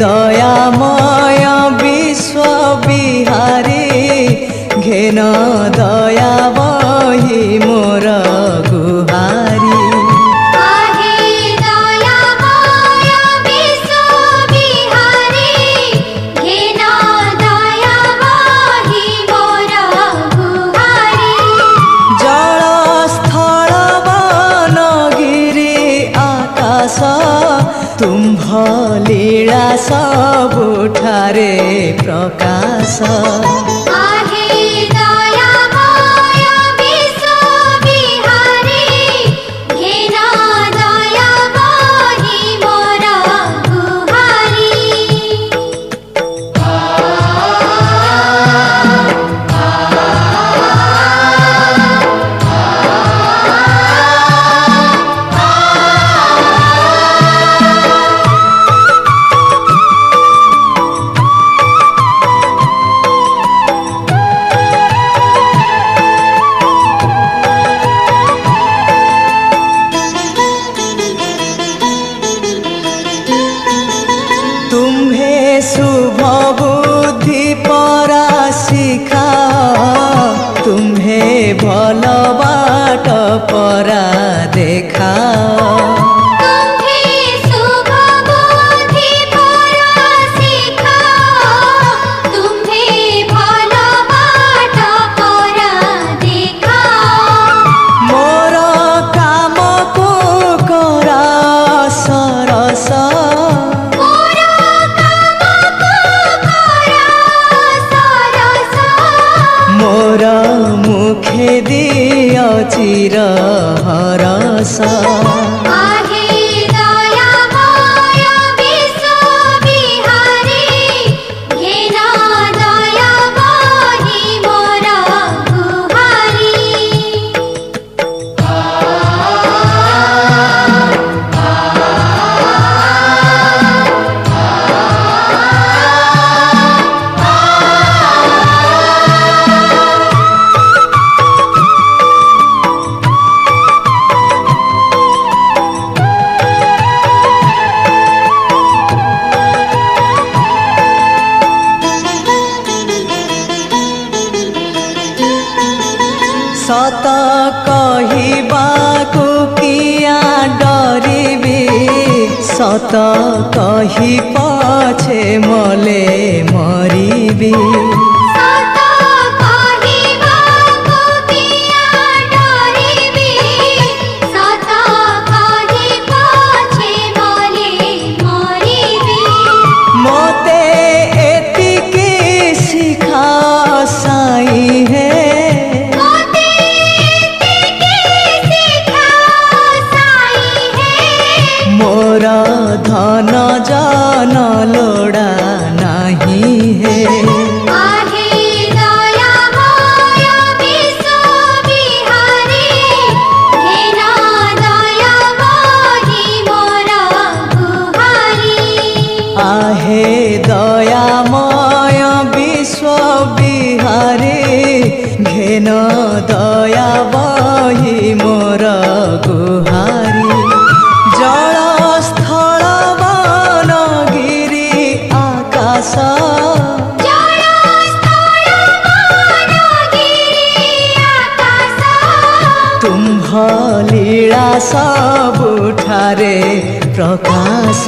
दयामय विश्व बिहारी घेन दया बही मोर गुहारी। तुम्भ लीला सबुठारे प्रकाश। तुम्हें शुभ बुद्धि परा शिखा तुम्हें भल बाट परा देखा। मोर काम को करा सरस मोर मुखे दिय चिर हरस। सत कहिबाकु किया डरिबी सत कहि पछे मले मरिबी। मोते एतिकी शिखा साई है मोर धन जन लोड़ा नहीं है। आहे दयामय विश्व बिहारी घेन दया बही मोर गुहारी। जल स्थल वन गिरी आकाश तुम्भ लीला सबुठारे प्रकाश।